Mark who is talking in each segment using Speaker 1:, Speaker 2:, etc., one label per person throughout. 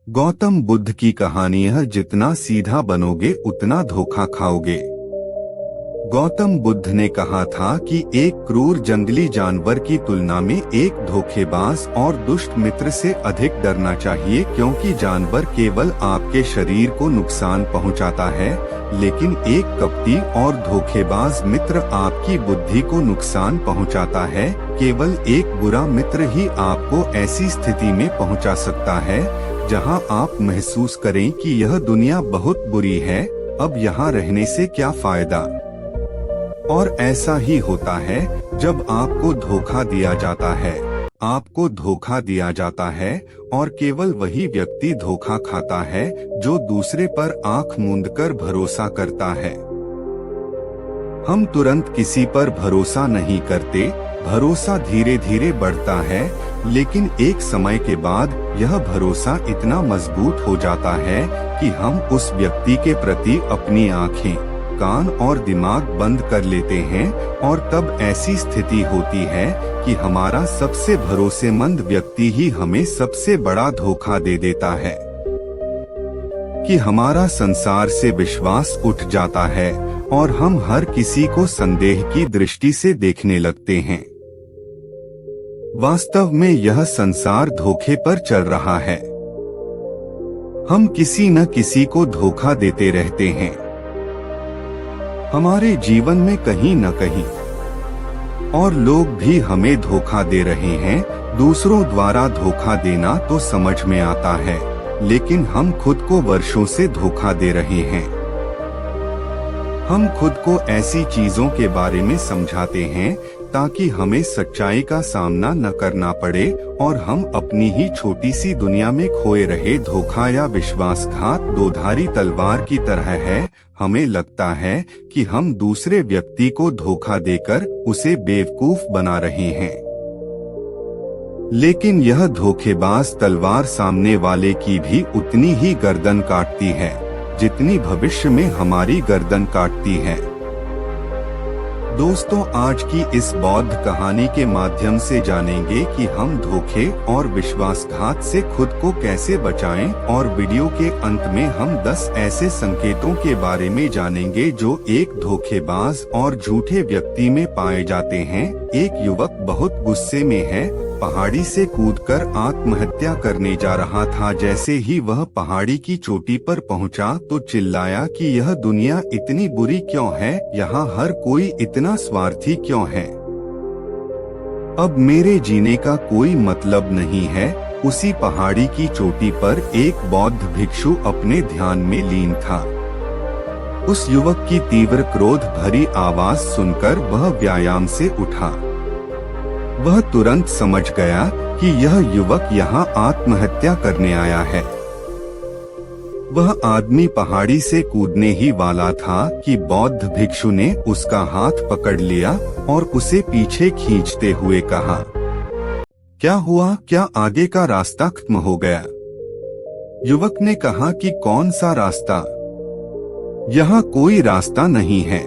Speaker 1: गौतम बुद्ध की कहानी है, जितना सीधा बनोगे उतना धोखा खाओगे। गौतम बुद्ध ने कहा था कि एक क्रूर जंगली जानवर की तुलना में एक धोखेबाज और दुष्ट मित्र से अधिक डरना चाहिए, क्योंकि जानवर केवल आपके शरीर को नुकसान पहुंचाता है, लेकिन एक कपटी और धोखेबाज मित्र आपकी बुद्धि को नुकसान पहुंचाता है। केवल एक बुरा मित्र ही आपको ऐसी स्थिति में पहुंचा सकता है जहां आप महसूस करें कि यह दुनिया बहुत बुरी है, अब यहाँ रहने से क्या फायदा। और ऐसा ही होता है जब आपको धोखा दिया जाता है। आपको धोखा दिया जाता है और केवल वही व्यक्ति धोखा खाता है जो दूसरे पर आंख मूंदकर भरोसा करता है। हम तुरंत किसी पर भरोसा नहीं करते, भरोसा धीरे धीरे बढ़ता है, लेकिन एक समय के बाद यह भरोसा इतना मजबूत हो जाता है कि हम उस व्यक्ति के प्रति अपनी आँखें, कान और दिमाग बंद कर लेते हैं, और तब ऐसी स्थिति होती है कि हमारा सबसे भरोसेमंद व्यक्ति ही हमें सबसे बड़ा धोखा दे देता है, कि हमारा संसार से विश्वास उठ जाता है और हम हर किसी को संदेह की दृष्टि से देखने लगते हैं। वास्तव में यह संसार धोखे पर चल रहा है। हम किसी न किसी को धोखा देते रहते हैं हमारे जीवन में कहीं न कहीं, और लोग भी हमें धोखा दे रहे हैं। दूसरों द्वारा धोखा देना तो समझ में आता है, लेकिन हम खुद को वर्षों से धोखा दे रहे हैं। हम खुद को ऐसी चीजों के बारे में समझाते हैं ताकि हमें सच्चाई का सामना न करना पड़े, और हम अपनी ही छोटी सी दुनिया में खोए रहे। धोखा या विश्वासघात दोधारी तलवार की तरह है। हमें लगता है कि हम दूसरे व्यक्ति को धोखा देकर उसे बेवकूफ बना रहे हैं, लेकिन यह धोखेबाज तलवार सामने वाले की भी उतनी ही गर्दन काटती है जितनी भविष्य में हमारी गर्दन काटती है। दोस्तों, आज की इस बौद्ध कहानी के माध्यम से जानेंगे कि हम धोखे और विश्वासघात से खुद को कैसे बचाएं, और वीडियो के अंत में हम 10 ऐसे संकेतों के बारे में जानेंगे जो एक धोखेबाज और झूठे व्यक्ति में पाए जाते हैं। एक युवक बहुत गुस्से में है, पहाड़ी से कूदकर आत्महत्या करने जा रहा था। जैसे ही वह पहाड़ी की चोटी पर पहुंचा तो चिल्लाया कि यह दुनिया इतनी बुरी क्यों है, यहाँ हर कोई इतना स्वार्थी क्यों है, अब मेरे जीने का कोई मतलब नहीं है। उसी पहाड़ी की चोटी पर एक बौद्ध भिक्षु अपने ध्यान में लीन था। उस युवक की तीव्र क्रोध भरी आवाज सुनकर वह व्यायाम से उठा। वह तुरंत समझ गया कि यह युवक यहाँ आत्महत्या करने आया है। वह आदमी पहाड़ी से कूदने ही वाला था कि बौद्ध भिक्षु ने उसका हाथ पकड़ लिया और उसे पीछे खींचते हुए कहा, क्या हुआ, क्या आगे का रास्ता खत्म हो गया? युवक ने कहा कि कौन सा रास्ता, यहाँ कोई रास्ता नहीं है।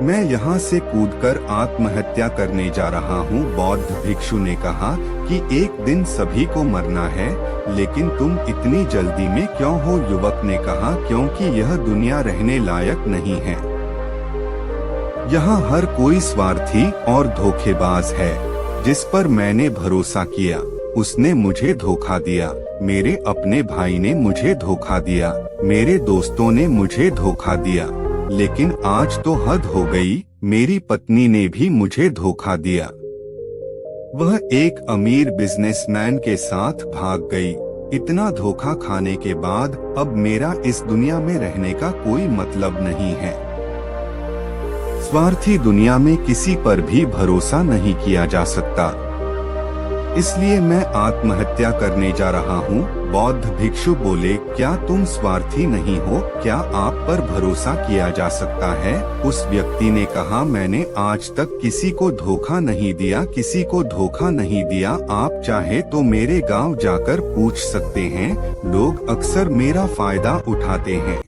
Speaker 1: मैं यहाँ से कूदकर आत्महत्या करने जा रहा हूँ। बौद्ध भिक्षु ने कहा कि एक दिन सभी को मरना है, लेकिन तुम इतनी जल्दी में क्यों हो? युवक ने कहा, क्योंकि यह दुनिया रहने लायक नहीं है। यहाँ हर कोई स्वार्थी और धोखेबाज है। जिस पर मैंने भरोसा किया उसने मुझे धोखा दिया। मेरे अपने भाई ने मुझे धोखा दिया, मेरे दोस्तों ने मुझे धोखा दिया, लेकिन आज तो हद हो गई, मेरी पत्नी ने भी मुझे धोखा दिया। वह एक अमीर बिजनेसमैन के साथ भाग गई। इतना धोखा खाने के बाद अब मेरा इस दुनिया में रहने का कोई मतलब नहीं है। स्वार्थी दुनिया में किसी पर भी भरोसा नहीं किया जा सकता, इसलिए मैं आत्महत्या करने जा रहा हूँ। बौद्ध भिक्षु बोले, क्या तुम स्वार्थी नहीं हो? क्या आप पर भरोसा किया जा सकता है? उस व्यक्ति ने कहा, मैंने आज तक किसी को धोखा नहीं दिया, किसी को धोखा नहीं दिया। आप चाहे तो मेरे गांव जाकर पूछ सकते हैं, लोग अक्सर मेरा फायदा उठाते हैं।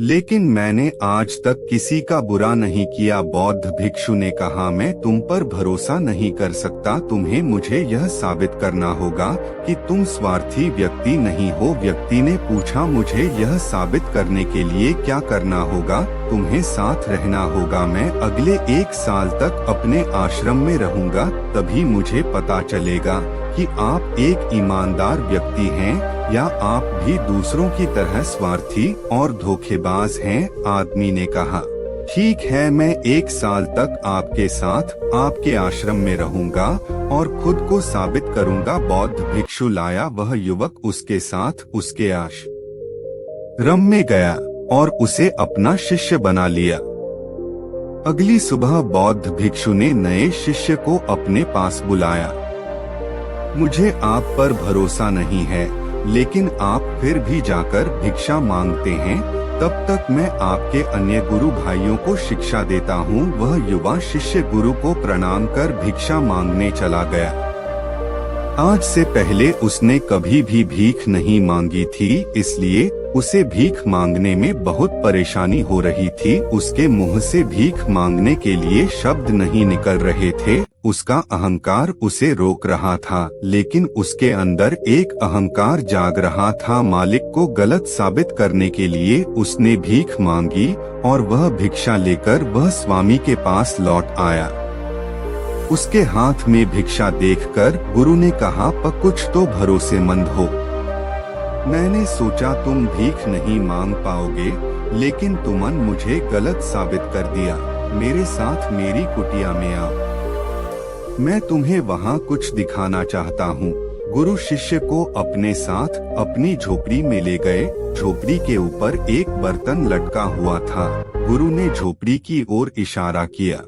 Speaker 1: लेकिन मैंने आज तक किसी का बुरा नहीं किया। बौद्ध भिक्षु ने कहा, मैं तुम पर भरोसा नहीं कर सकता। तुम्हें मुझे यह साबित करना होगा कि तुम स्वार्थी व्यक्ति नहीं हो। व्यक्ति ने पूछा, मुझे यह साबित करने के लिए क्या करना होगा? तुम्हें साथ रहना होगा। मैं अगले 1 साल तक अपने आश्रम में रहूंगा, तभी मुझे पता चलेगा कि आप एक ईमानदार व्यक्ति हैं या आप भी दूसरों की तरह स्वार्थी और धोखेबाज हैं। आदमी ने कहा, ठीक है, मैं 1 साल तक आपके साथ आपके आश्रम में रहूंगा और खुद को साबित करूंगा। बौद्ध भिक्षु लाया। वह युवक उसके साथ उसके आश्रम में गया और उसे अपना शिष्य बना लिया। अगली सुबह बौद्ध भिक्षु ने नए शिष्य को अपने पास बुलाया। मुझे आप पर भरोसा नहीं है, लेकिन आप फिर भी जाकर भिक्षा मांगते हैं। तब तक मैं आपके अन्य गुरु भाइयों को शिक्षा देता हूँ। वह युवा शिष्य गुरु को प्रणाम कर भिक्षा मांगने चला गया। आज से पहले उसने कभी भी भीख नहीं मांगी थी, इसलिए उसे भीख मांगने में बहुत परेशानी हो रही थी। उसके मुंह से भीख मांगने के लिए शब्द नहीं निकल रहे थे। उसका अहंकार उसे रोक रहा था, लेकिन उसके अंदर एक अहंकार जाग रहा था। मालिक को गलत साबित करने के लिए उसने भीख मांगी और वह भिक्षा लेकर वह स्वामी के पास लौट आया। उसके हाथ में भिक्षा देखकर गुरु ने कहा, कुछ तो भरोसेमंद हो। मैंने सोचा तुम भीख नहीं मांग पाओगे, लेकिन तुमने मुझे गलत साबित कर दिया। मेरे साथ मेरी कुटिया में आओ, मैं तुम्हें वहाँ कुछ दिखाना चाहता हूँ। गुरु शिष्य को अपने साथ अपनी झोपड़ी में ले गए। झोपड़ी के ऊपर एक बर्तन लटका हुआ था। गुरु ने झोपड़ी की ओर इशारा किया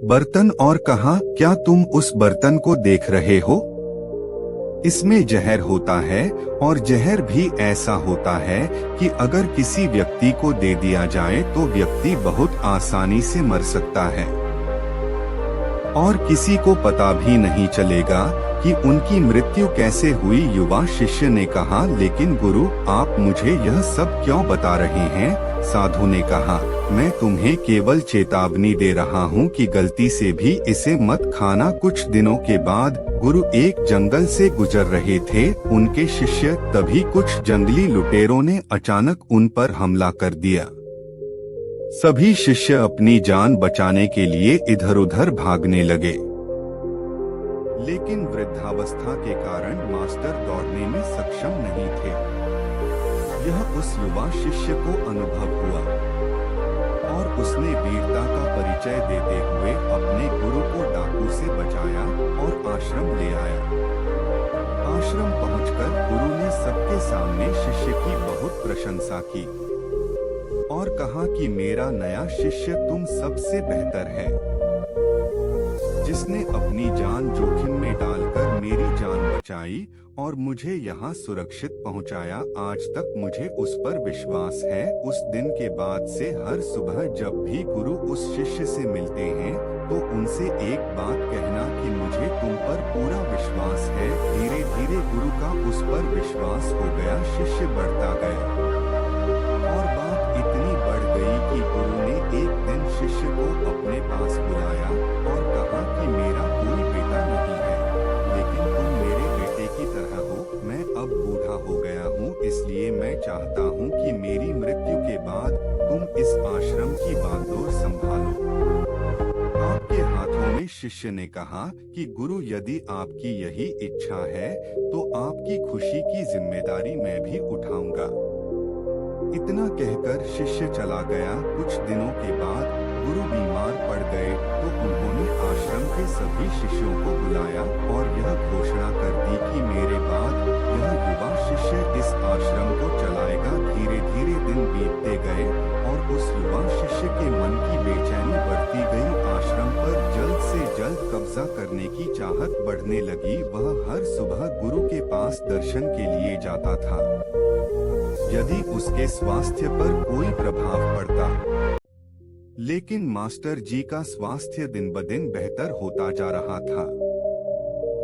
Speaker 1: बर्तन और कहा, क्या तुम उस बर्तन को देख रहे हो? इसमें जहर होता है और जहर भी ऐसा होता है कि अगर किसी व्यक्ति को दे दिया जाए तो व्यक्ति बहुत आसानी से मर सकता है और किसी को पता भी नहीं चलेगा कि उनकी मृत्यु कैसे हुई। युवा शिष्य ने कहा, लेकिन गुरु, आप मुझे यह सब क्यों बता रहे हैं? साधु ने कहा, मैं तुम्हें केवल चेतावनी दे रहा हूँ कि गलती से भी इसे मत खाना। कुछ दिनों के बाद गुरु एक जंगल से गुजर रहे थे। उनके शिष्य, तभी कुछ जंगली लुटेरों ने अचानक उन पर हमला कर दिया। सभी शिष्य अपनी जान बचाने के लिए इधर-उधर भागने लगे, लेकिन वृद्धावस्था के कारण मास्टर दौड़ने में सक्षम नहीं थे। यह उस युवा शिष्य को अनुभव हुआ और उसने वीरता का परिचय देते हुए अपने गुरु को डाकू से बचाया और आश्रम ले आया। आश्रम पहुंचकर गुरु ने सबके सामने शिष्य की बहुत प्रशंसा की और कहा कि मेरा नया शिष्य तुम सबसे बेहतर है, जिसने अपनी जान जोखिम में डालकर मेरी जान बचाई और मुझे यहाँ सुरक्षित पहुँचाया। आज तक मुझे उस पर विश्वास है। उस दिन के बाद से हर सुबह जब भी गुरु उस शिष्य से मिलते हैं तो उनसे एक बात कहना कि मुझे तुम पर पूरा विश्वास है। धीरे धीरे गुरु का उस पर विश्वास हो गया। शिष्य बढ़ता गया और बात इतनी बढ़ गई कि गुरु ने एक दिन शिष्य को अपने पास बुलाया और कहा कि मेरा कोई बेटा नहीं है, लेकिन तुम मेरे बेटे की तरह हो। मैं अब बूढ़ा हो गया हूँ, इसलिए मैं चाहता हूँ कि मेरी मृत्यु के बाद तुम इस आश्रम की बागडोर संभालो। आपके हाथों में। शिष्य ने कहा कि गुरु, यदि आपकी यही इच्छा है तो आपकी खुशी की जिम्मेदारी मैं भी उठाऊंगा। इतना कहकर शिष्य चला गया। कुछ दिनों के बाद गुरु बीमार पड़ गए तो उन्होंने आश्रम के सभी शिष्यों को बुलाया और यह घोषणा कर दी कि मेरे बाद यह युवा शिष्य इस आश्रम को चलाएगा। धीरे धीरे दिन बीतते गए और उस युवा शिष्य के मन की बेचैनी बढ़ती गई। आश्रम पर जल्द से जल्द कब्जा करने की चाहत बढ़ने लगी। वह हर सुबह गुरु के पास दर्शन के लिए जाता था। यदि उसके स्वास्थ्य पर कोई प्रभाव पड़ता, लेकिन मास्टर जी का स्वास्थ्य दिन ब दिन बेहतर होता जा रहा था।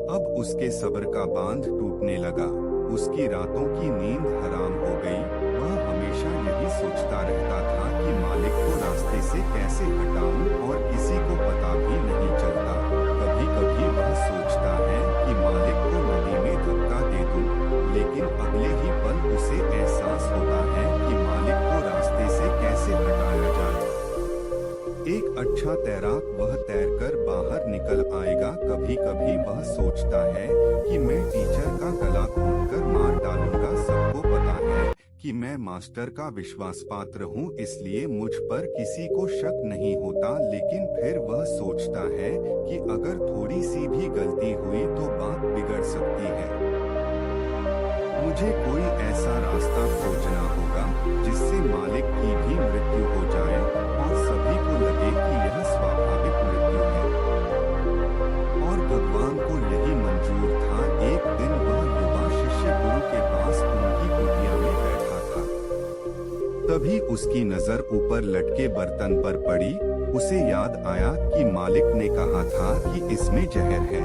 Speaker 1: अब उसके सब्र का बांध टूटने लगा। उसकी रातों की नींद हराम हो गई। वह हमेशा यही सोचता रहता था कि मालिक को रास्ते से कैसे हटाऊं और किसी को पता भी नहीं चलता। कभी कभी वह सोचता है कि मालिक को नदी में धक्का दे दूं, लेकिन अगले ही पल उसे एहसास होता है कि मालिक को रास्ते से कैसे हटाया जाए। एक अच्छा तैराक वह तैरकर बाहर निकल आएगा। कभी कभी वह सोचता है कि मैं टीचर का गला घोंटकर मार डालूंगा। सबको पता है कि मैं मास्टर का विश्वास पात्र हूँ, इसलिए मुझ पर किसी को शक नहीं होता। लेकिन फिर वह सोचता है कि अगर थोड़ी सी भी गलती हुई तो बात बिगड़ सकती है। मुझे कोई ऐसा रास्ता खोजना होगा जिससे मालिक की भी मृत्यु हो जाए और सभी को लगे कि यह स्वाभाविक मृत्यु है। और भगवान को यही मंजूर था। एक दिन वह युवा शिष्य गुरु के पास उनकी कुटिया में बैठा था। तभी उसकी नजर ऊपर लटके बर्तन पर पड़ी। उसे याद आया कि मालिक ने कहा था कि इसमें जहर है,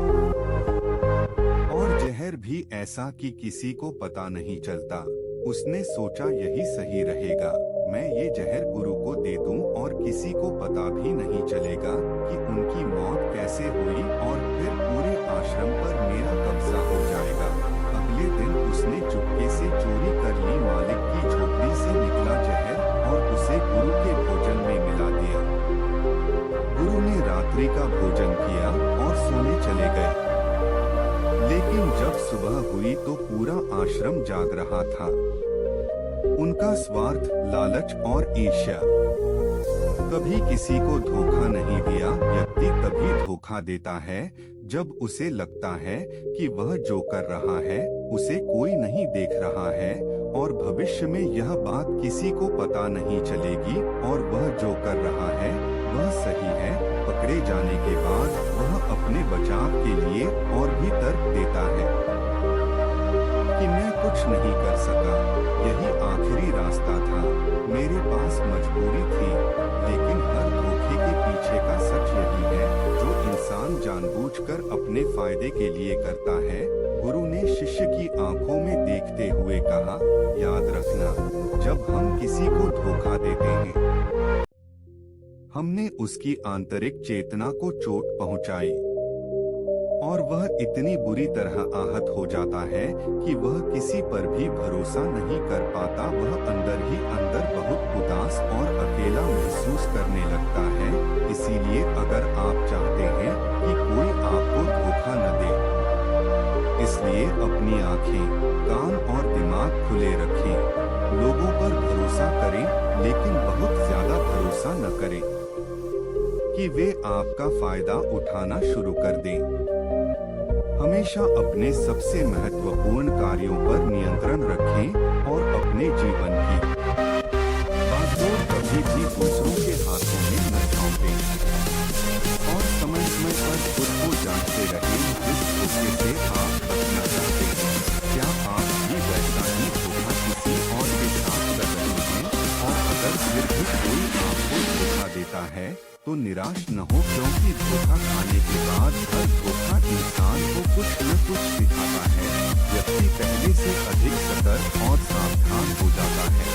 Speaker 1: और जहर भी ऐसा कि किसी को पता नहीं चलता। उसने सोचा यही सही रहेगा, मैं ये जहर गुरु को दे दूं और किसी को पता भी नहीं चलेगा कि उनकी मौत कैसे हुई, और फिर पूरे आश्रम पर मेरा कब्जा हो जाएगा। अगले दिन उसने चुपके से चोरी कर ली मालिक की झोपड़ी से निकला जहर और उसे गुरु के भोजन में मिला दिया। गुरु ने रात्रि का भोजन किया और सोने चले गए। लेकिन जब सुबह हुई तो पूरा आश्रम जाग रहा था। उनका स्वार्थ, लालच और ईर्ष्या। कभी किसी को धोखा नहीं दिया। व्यक्ति तभी धोखा देता है जब उसे लगता है कि वह जो कर रहा है उसे कोई नहीं देख रहा है और भविष्य में यह बात किसी को पता नहीं चलेगी और वह जो कर रहा है वह सही है। पकड़े जाने के बाद वह अपने बचाव के लिए और भी तर्क देता है कि मैं कुछ नहीं कर सका, यही आखिरी रास्ता था, मेरे पास मजबूरी थी। लेकिन हर धोखे के पीछे का सच यही है, जो इंसान जानबूझकर अपने फायदे के लिए करता है। गुरु ने शिष्य की आंखों में देखते हुए कहा, याद रखना, जब हम किसी को धोखा देते हैं हमने उसकी आंतरिक चेतना को चोट पहुंचाई और वह इतनी बुरी तरह आहत हो जाता है कि वह किसी पर भी भरोसा नहीं कर पाता। वह अंदर ही अंदर बहुत उदास और अकेला महसूस करने लगता है। इसीलिए अगर आप चाहते हैं कि कोई आपको धोखा न दे, इसलिए अपनी आंखें, कान और दिमाग खुले रखें। लोगों पर भरोसा करें, लेकिन बहुत ज्यादा भरोसा न करें कि वे आपका फायदा उठाना शुरू कर दें। हमेशा अपने सबसे महत्वपूर्ण कार्यों पर नियंत्रण रखें और अपने जीवन की बागडोर कभी भी दूसरों के हाथों में न सौंपें और समय समय पर खुद को जांचते रहें जिस धोखे से आप बचना चाहते हैं। क्या आप भी वैसा ही धोखा किसी और के साथ कर रहे हैं? और अगर फिर भी कोई आपको धोखा देता है तो निराश न हो, क्योंकि धोखा खाने के बाद हर धोखा इंसान को कुछ न कुछ सिखाता है। व्यक्ति पहले से अधिक सतर्क और सावधान हो जाता है।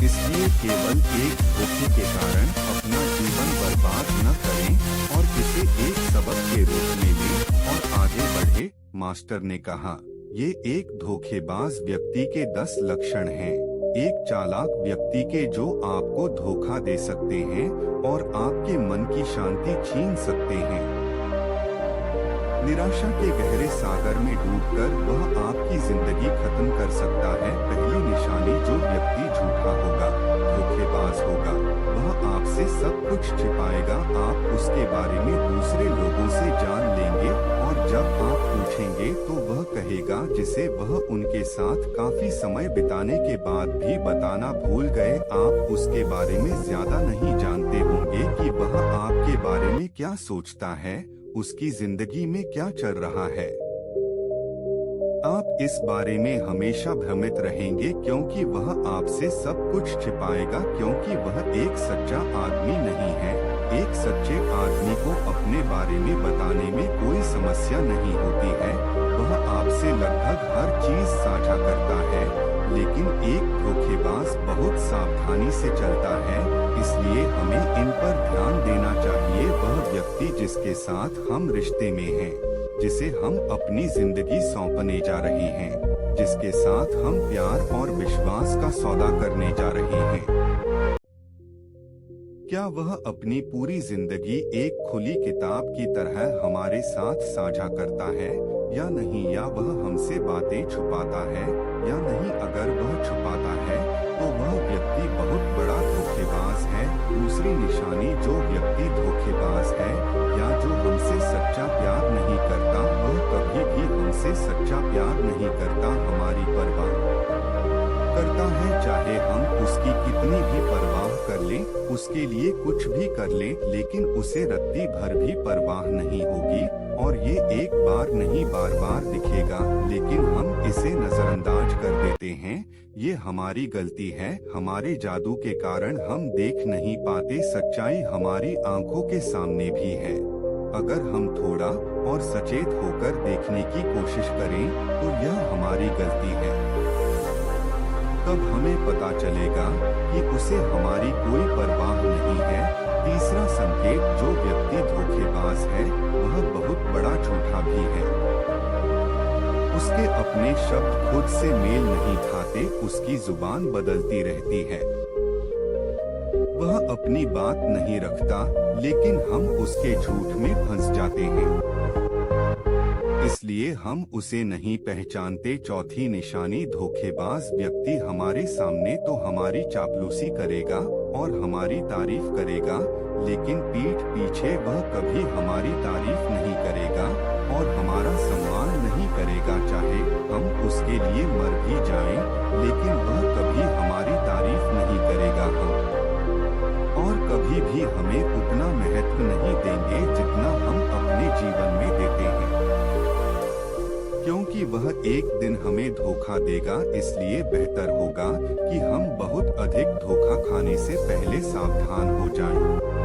Speaker 1: इसलिए केवल एक धोखे के कारण अपना जीवन बर्बाद न करें और इसे एक सबक के रूप में लें और आगे बढ़े। मास्टर ने कहा, ये एक धोखेबाज व्यक्ति के 10 लक्षण हैं। एक चालाक व्यक्ति के जो आपको धोखा दे सकते हैं और आपके मन की शांति छीन सकते हैं। निराशा के गहरे सागर में डूबकर वह आपकी जिंदगी खत्म कर सकता है। पहली निशानी, जो व्यक्ति झूठा होगा, धोखेबाज होगा, वह आपसे सब कुछ छिपाएगा। आप उसके बारे में दूसरे लोगों से जान लेंगे और जब आप पूछेंगे तो वह कहेगा जिसे वह उनके साथ काफी समय बिताने के बाद भी बताना भूल गए। आप उसके बारे में ज्यादा नहीं जानते होंगे कि वह आपके बारे में क्या सोचता है, उसकी जिंदगी में क्या चल रहा है। आप इस बारे में हमेशा भ्रमित रहेंगे क्योंकि वह आपसे सब कुछ छिपाएगा, क्योंकि वह एक सच्चा आदमी नहीं है। एक सच्चे आदमी को अपने बारे में बताने में कोई समस्या नहीं होती है। वह आपसे लगभग हर चीज साझा करता है, लेकिन एक धोखेबाज बहुत सावधानी से चलता है, इसलिए हमें इन पर ध्यान देना चाहिए। वह व्यक्ति जिसके साथ हम रिश्ते में हैं, जिसे हम अपनी जिंदगी सौंपने जा रहे हैं, जिसके साथ हम प्यार और विश्वास का सौदा करने जा रहे हैं, क्या वह अपनी पूरी जिंदगी एक खुली किताब की तरह हमारे साथ साझा करता है या नहीं, या वह हमसे बातें छुपाता है या नहीं। अगर वह छुपाता है तो वह व्यक्ति बहुत बड़ा धोखेबाज है। दूसरी निशानी, जो व्यक्ति धोखेबाज है या जो हमसे सच्चा प्यार नहीं करता, वह कभी भी हमसे सच्चा प्यार नहीं करता, हमारी परवाह करता है। चाहे हम उसकी कितनी भी परवाह कर लें, उसके लिए कुछ भी कर लें, लेकिन उसे रत्ती भर भी परवाह नहीं होगी और ये एक बार नहीं बार बार दिखेगा, लेकिन हम इसे नजरअंदाज कर देते हैं। ये हमारी गलती है। हमारे जादू के कारण हम देख नहीं पाते। सच्चाई हमारी आंखों के सामने भी है। अगर हम थोड़ा और सचेत होकर देखने की कोशिश करें तो यह हमारी गलती है। तब हमें पता चलेगा कि उसे हमारी कोई परवाह नहीं है। तीसरा संकेत, जो व्यक्ति धोखेबाज है वह बहुत बड़ा झूठा भी है। उसके अपने शब्द खुद से मेल नहीं खाते, उसकी जुबान बदलती रहती है। वह अपनी बात नहीं रखता, लेकिन हम उसके झूठ में फंस जाते हैं, इसलिए हम उसे नहीं पहचानते। चौथी निशानी, धोखेबाज व्यक्ति हमारे सामने तो हमारी चापलूसी करेगा और हमारी तारीफ करेगा, लेकिन पीठ पीछे वह कभी हमारी तारीफ नहीं करेगा और हमारा सम्मान नहीं करेगा। चाहे हम उसके लिए मर भी जाएं, लेकिन वह कभी हमारी तारीफ नहीं करेगा। हम और कभी भी हमें उतना महत्व नहीं देंगे जितना हम अपने जीवन में देते हैं, क्योंकि वह एक दिन हमें धोखा देगा। इसलिए बेहतर होगा कि हम बहुत अधिक धोखा खाने से पहले सावधान हो जाएं।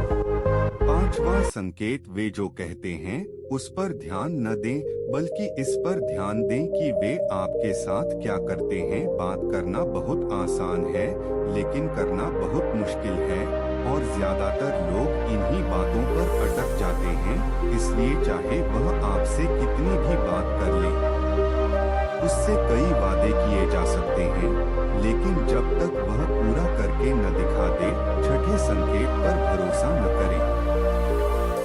Speaker 1: पांचवा संकेत, वे जो कहते हैं उस पर ध्यान न दें, बल्कि इस पर ध्यान दें कि वे आपके साथ क्या करते हैं। बात करना बहुत आसान है, लेकिन करना बहुत मुश्किल है और ज्यादातर लोग इन्हीं बातों पर अटक जाते हैं। इसलिए चाहे वह आपसे कितनी भी बात कर ले, उससे कई वादे किए जा सकते हैं, लेकिन जब तक वह पूरा करके न दिखा दे, छठे संकेत पर भरोसा न करें।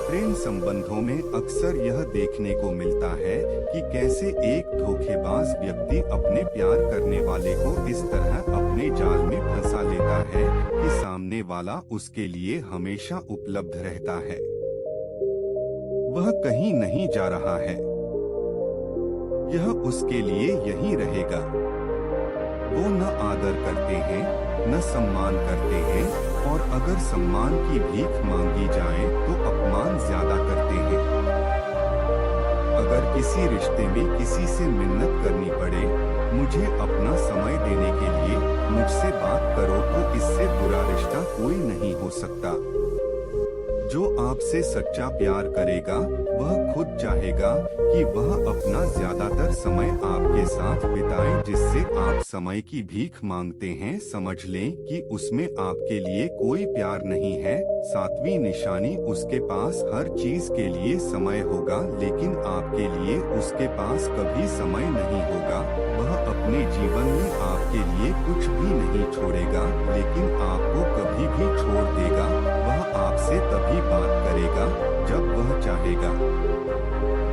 Speaker 1: प्रेम संबंधों में अक्सर यह देखने को मिलता है कि कैसे एक धोखेबाज व्यक्ति अपने प्यार करने वाले को इस तरह अपने जाल में फंसा लेता है कि सामने वाला उसके लिए हमेशा उपलब्ध रहता है। वह कहीं नहीं जा रहा है, यह उसके लिए यही रहेगा। वो न आदर करते हैं, न सम्मान करते हैं, और अगर सम्मान की भीख मांगी जाए तो अपमान ज्यादा करते हैं। अगर किसी रिश्ते में किसी से मिन्नत करनी पड़े, मुझे अपना समय देने के लिए मुझसे बात करो, तो इससे बुरा रिश्ता कोई नहीं हो सकता। जो आपसे सच्चा प्यार करेगा वह खुद चाहेगा कि वह अपना ज्यादातर समय आपके साथ बिताए। जिससे आप समय की भीख मांगते हैं, समझ लें कि उसमें आपके लिए कोई प्यार नहीं है। सातवीं निशानी, उसके पास हर चीज के लिए समय होगा, लेकिन आपके लिए उसके पास कभी समय नहीं होगा। वह अपने जीवन में आपके लिए कुछ भी नहीं छोड़ेगा, लेकिन आपको कभी भी छोड़ देगा। वह आपसे तभी बात करेगा जब वह चाहेगा,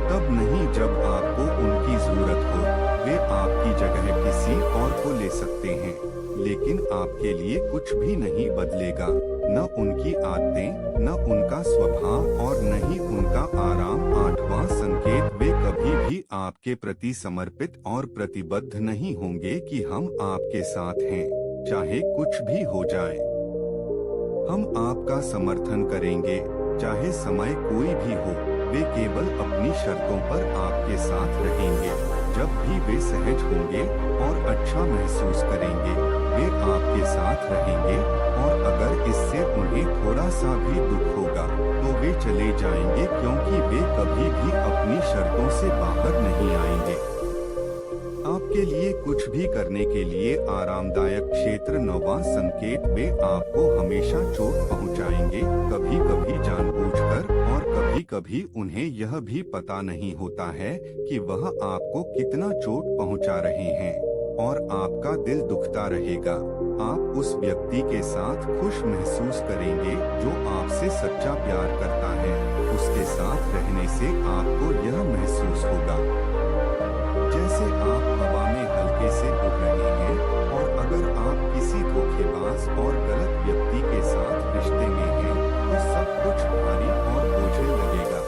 Speaker 1: तब नहीं जब आपको उनकी जरूरत हो। वे आपकी जगह किसी और को ले सकते हैं, लेकिन आपके लिए कुछ भी नहीं बदलेगा। न उनकी आदतें, न उनका स्वभाव और न ही उनका आराम। आठवां संकेत, वे कभी भी आपके प्रति समर्पित और प्रतिबद्ध नहीं होंगे कि हम आपके साथ हैं, चाहे कुछ भी हो जाए। हम आपका समर्थन करेंगे, चाहे समय कोई भी हो। वे केवल अपनी शर्तों पर आपके साथ रहेंगे। जब भी वे सहज होंगे और अच्छा महसूस करेंगे, वे आपके साथ रहेंगे, और अगर इससे उन्हें थोड़ा सा भी दुख होगा तो वे चले जाएंगे, क्योंकि वे कभी भी अपनी शर्तों से बाहर नहीं आएंगे। आपके लिए कुछ भी करने के लिए आरामदायक क्षेत्र 9वां संकेत, वे आपको हमेशा चोट पहुंचाएंगे, कभी कभी जानबूझकर और कभी कभी उन्हें यह भी पता नहीं होता है कि वह आपको कितना चोट पहुंचा रहे हैं और आपका दिल दुखता रहेगा। आप उस व्यक्ति के साथ खुश महसूस करेंगे जो आपसे सच्चा प्यार करता है। उसके साथ रहने से आपको यह महसूस होगा जैसे आप हवा में हल्के से उड़ रहे हैं। और अगर आप किसी धोखेबाज और गलत व्यक्ति के साथ रिश्ते में हैं, तो सब कुछ भारी और बोझिल लगेगा।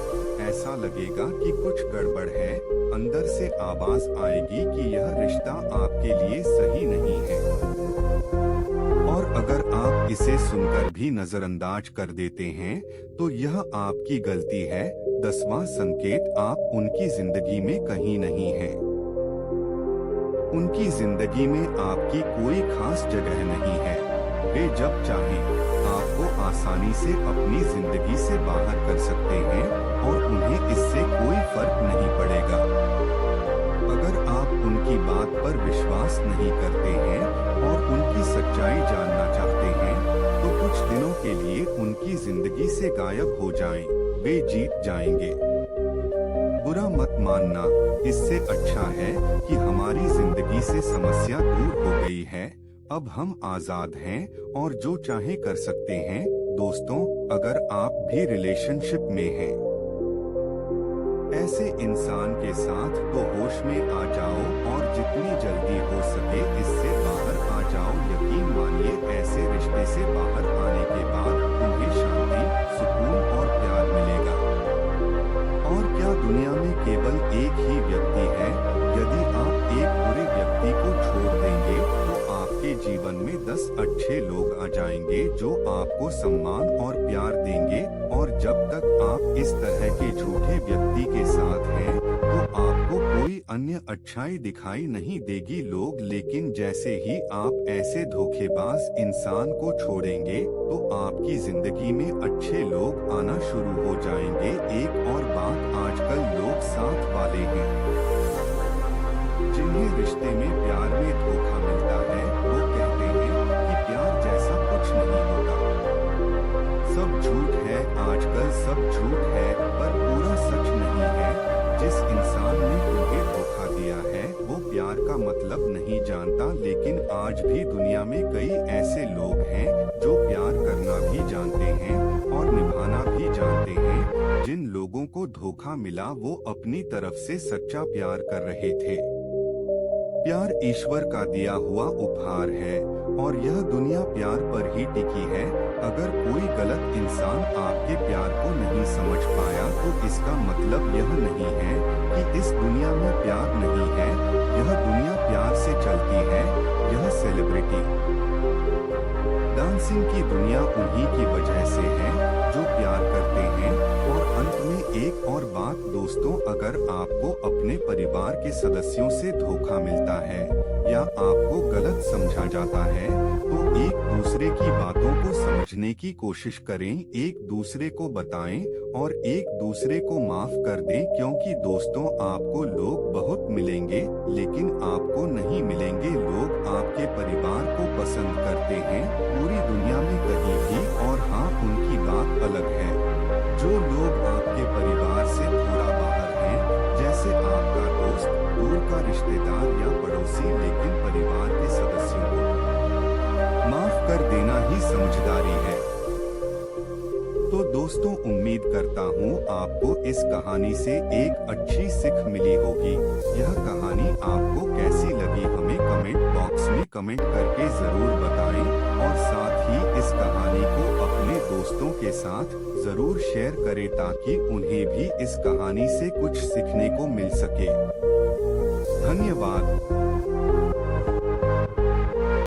Speaker 1: ऐसा लगेगा कि कुछ गड़बड़ है। अंदर से आवाज आएगी कि यह रिश्ता आपके लिए सही नहीं है। और अगर आप इसे सुनकर भी नजरअंदाज कर देते हैं, तो यह आपकी गलती है। 10वां संकेत, आप उनकी जिंदगी में कहीं नहीं हैं। उनकी जिंदगी में आपकी कोई खास जगह नहीं है। वे जब चाहें आपको आसानी से अपनी जिंदगी से बाहर कर सकते हैं और उन्हें इससे कोई फर्क नहीं पड़ेगा। अगर आप उनकी बात पर विश्वास नहीं करते हैं और उनकी सच्चाई जानना चाहते हैं, तो कुछ दिनों के लिए उनकी जिंदगी से गायब हो जाएं। वे जीत जाएंगे। बुरा मत मानना, इससे अच्छा है कि हमारी जिंदगी से समस्या दूर हो गई है। अब हम आजाद हैं और जो चाहे कर सकते हैं। दोस्तों, अगर आप भी रिलेशनशिप में हैं, ऐसे इंसान के साथ तो होश में आ जाओ और जितनी जल्दी हो सके इससे बाहर आ जाओ। यकीन मानिए, ऐसे रिश्ते से बाहर आने के बाद तुम्हें शांति, सुकून और प्यार मिलेगा। और क्या दुनिया में केवल एक ही व्यक्ति है? यदि आप एक बुरे व्यक्ति को छोड़ देंगे तो आपके जीवन में 10 अच्छे लोग आ जाएंगे जो आपको सम्मान और प्यार देंगे। और जब तक आप इस तरह के झूठे व्यक्ति के साथ हैं, तो आपको कोई अन्य अच्छाई दिखाई नहीं देगी लोग। लेकिन जैसे ही आप ऐसे धोखेबाज इंसान को छोड़ेंगे, तो आपकी जिंदगी में अच्छे लोग आना शुरू हो जाएंगे। एक और बात, आजकल लोग साथ वाले हैं जिन्हें रिश्ते में प्यार में धोखा मिलता है, वो कहते हैं कि प्यार जैसा कुछ नहीं होता। सब झूठ है, आजकल सब झूठ है, पर पूरा सच नहीं है। जिस इंसान ने तुम्हें धोखा दिया है वो प्यार का मतलब नहीं जानता। लेकिन आज भी दुनिया में कई ऐसे लोग हैं जो प्यार करना भी जानते हैं और निभाना भी जानते हैं। जिन लोगों को धोखा मिला वो अपनी तरफ से सच्चा प्यार कर रहे थे। प्यार ईश्वर का दिया हुआ उपहार है और यह दुनिया प्यार पर ही टिकी है। अगर कोई गलत इंसान आपके प्यार को नहीं समझ पाया, तो इसका मतलब यह नहीं है कि इस दुनिया में प्यार नहीं है। यह दुनिया प्यार से चलती है। यह सेलिब्रिटी डांसिंग की दुनिया उन्हीं की वजह से है जो प्यार करते हैं। और अंत में एक और बात दोस्तों, अगर आपको अपने परिवार के सदस्यों से धोखा मिलता है या आपको गलत समझा जाता है, तो एक दूसरे की बातों को समझने की कोशिश करें, एक दूसरे को बताएं और एक दूसरे को माफ कर दें। क्योंकि दोस्तों, आपको लोग बहुत मिलेंगे लेकिन आपको नहीं मिलेंगे लोग आपके परिवार को पसंद करते हैं पूरी दुनिया में कहीं भी। और हाँ, उनकी बात अलग है। जो लोग आपके परिवार से थोड़ा बाहर हैं, जैसे आपका दोस्त, दूर का रिश्तेदार या पड़ोसी, लेकिन परिवार के सदस्यों को माफ कर देना ही समझदारी है। तो दोस्तों, उम्मीद करता हूँ आपको इस कहानी से एक अच्छी सीख मिली होगी। यह कहानी आपको कैसी लगी हमें कमेंट बॉक्स में कमेंट करके जरूर बताएं और साथ ही इस कहानी को अपने दोस्तों के साथ जरूर शेयर करें ताकि उन्हें भी इस कहानी से कुछ सीखने को मिल सके। धन्यवाद।